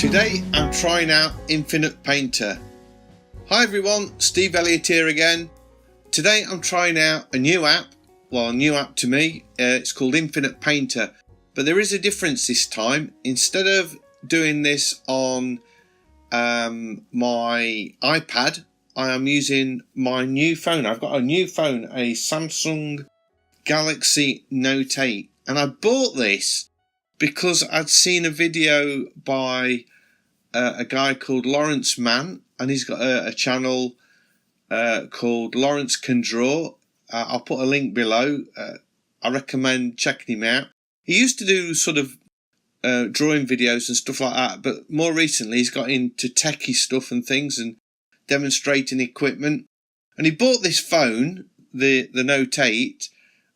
Today I'm trying out Infinite Painter. Hi everyone, Steve Elliott here again. Today I'm trying out a new app, well a new app to me, it's called Infinite Painter. But there is a difference this time. Instead of doing this on my iPad, I am using my new phone. I've got a new phone, a Samsung Galaxy Note 8. And I bought this because I'd seen a video by a guy called Lawrence Mann, and he's got a channel called LawrenceCanDraw. I'll put a link below. I recommend checking him out. He used to do sort of drawing videos and stuff like that, but more recently he's got into techie stuff and things and demonstrating equipment. And he bought this phone, the Note 8,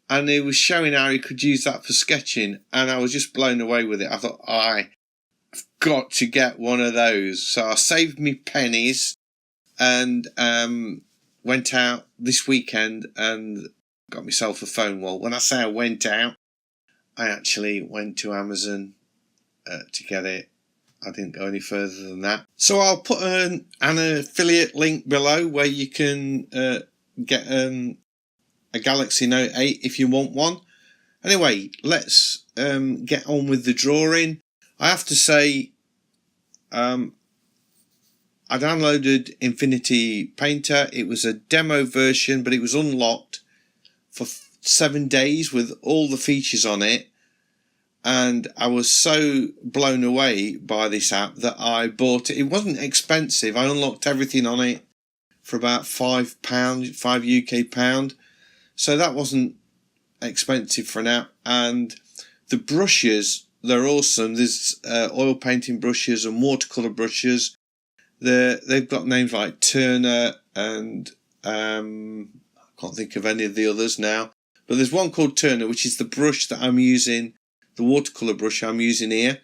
and he was showing how he could use that for sketching, and I was just blown away with it. I thought, I've got to get one of those. So I saved me pennies and went out this weekend and got myself a phone. Well, when I say I went out, I actually went to Amazon to get it. I didn't go any further than that. So I'll put an affiliate link below where you can get a Galaxy Note 8 if you want one. Anyway, let's get on with the drawing. I have to say, I downloaded Infinity Painter. It was a demo version, but it was unlocked for 7 days with all the features on it. And I was so blown away by this app that I bought it. It wasn't expensive. I unlocked everything on it for about £5, £5 UK pound. So that wasn't expensive for an app. And the brushes, they're awesome. There's oil painting brushes and watercolour brushes. They've got names like Turner and I can't think of any of the others now. But there's one called Turner, which is the brush that I'm using, the watercolour brush I'm using here.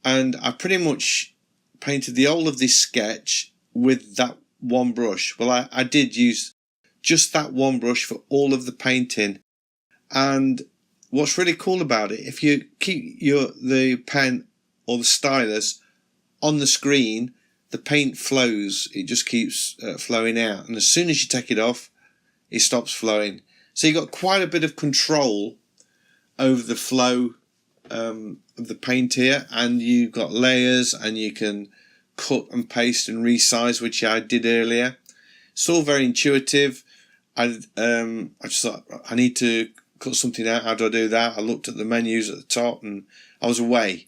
And I pretty much painted the whole of this sketch with that one brush. Well, I did use just that one brush for all of the painting. And what's really cool about it, if you keep the pen or the stylus on the screen, the paint flows. It just keeps flowing out. And as soon as you take it off, it stops flowing. So you've got quite a bit of control over the flow of the paint here. And you've got layers and you can cut and paste and resize, which I did earlier. It's all very intuitive. I just thought I need to cut something out. How do I do that? I looked at the menus at the top and I was away.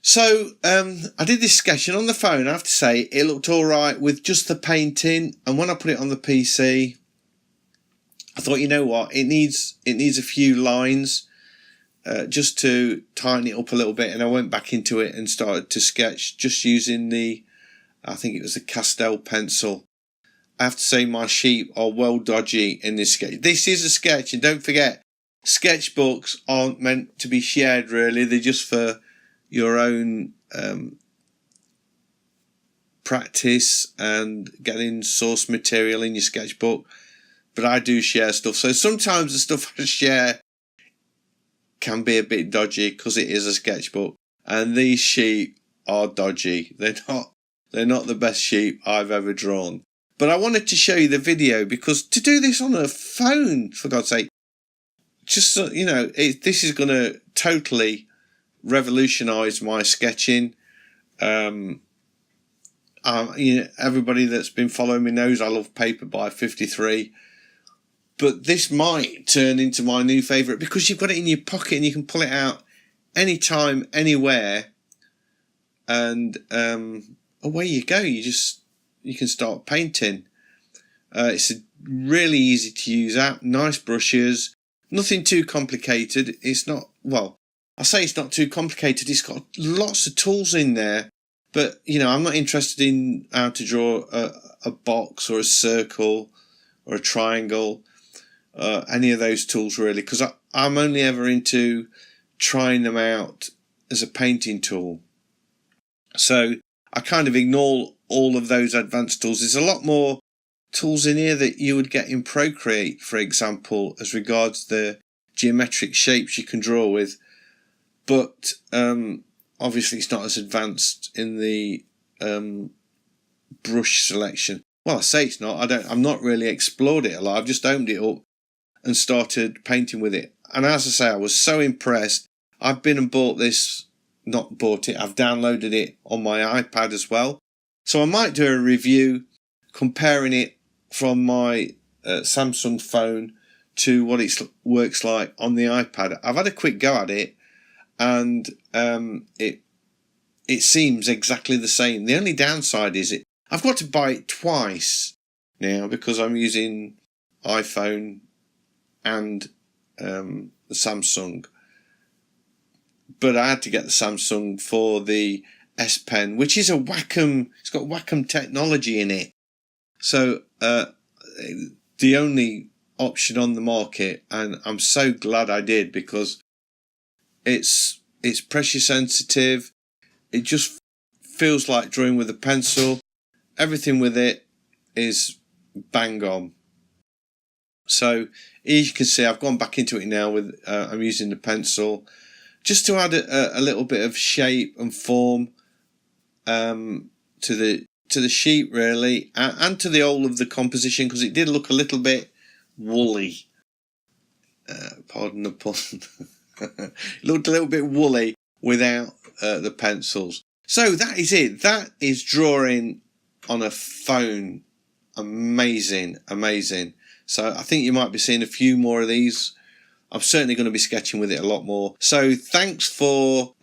So I did this sketch, and on the phone I have to say it looked alright with just the painting, and when I put it on the PC I thought, you know what, it needs a few lines just to tighten it up a little bit, and I went back into it and started to sketch just using I think it was a Pastel pencil. I have to say my sheep are well dodgy in this sketch. This is a sketch, and don't forget, sketchbooks aren't meant to be shared really. They're just for your own practice and getting source material in your sketchbook. But I do share stuff. So sometimes the stuff I share can be a bit dodgy because it is a sketchbook. And these sheep are dodgy. They're not the best sheep I've ever drawn. But I wanted to show you the video because to do this on a phone, for God's sake, just, you know, this is going to totally revolutionise my sketching. You know, everybody that's been following me knows I love paper by 53. But this might turn into my new favourite because you've got it in your pocket and you can pull it out anytime, anywhere. And away you go. You can start painting. It's a really easy to use app, nice brushes, nothing too complicated. It's not, well, I say it's not too complicated. It's got lots of tools in there, but you know, I'm not interested in how to draw a box or a circle or a triangle, any of those tools really, because I'm only ever into trying them out as a painting tool. So I kind of ignore all of those advanced tools. There's a lot more tools in here that you would get in Procreate, for example, as regards the geometric shapes you can draw with. But obviously it's not as advanced in the brush selection. Well, I say it's not. I've not really explored it a lot. I've just opened it up and started painting with it. And as I say, I was so impressed. I've been and bought this, not bought it, I've downloaded it on my iPad as well. So I might do a review comparing it from my Samsung phone to what it works like on the iPad. I've had a quick go at it, and it seems exactly the same. The only downside is I've got to buy it twice now because I'm using iPhone and the Samsung. But I had to get the Samsung for the S Pen, which is a Wacom. It's got Wacom technology in it. So the only option on the market, and I'm so glad I did, because it's pressure sensitive. It just feels like drawing with a pencil. Everything with it is bang on. So as you can see, I've gone back into it now with I'm using the pencil just to add a little bit of shape and form to the sheet, really, and to the whole of the composition, because it did look a little bit woolly. Pardon the pun. It looked a little bit woolly without the pencils. So that is it. That is drawing on a phone. Amazing, amazing. So I think you might be seeing a few more of these. I'm certainly going to be sketching with it a lot more. So thanks for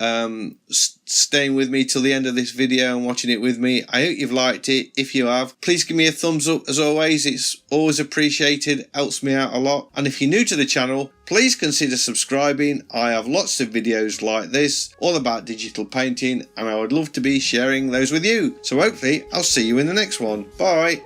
staying with me till the end of this video and watching it with me. I hope you've liked it. If you have, please give me a thumbs up. As always, it's always appreciated, helps me out a lot. And if you're new to the channel, please consider subscribing. I have lots of videos like this, all about digital painting, and I would love to be sharing those with you. So hopefully I'll see you in the next one. Bye.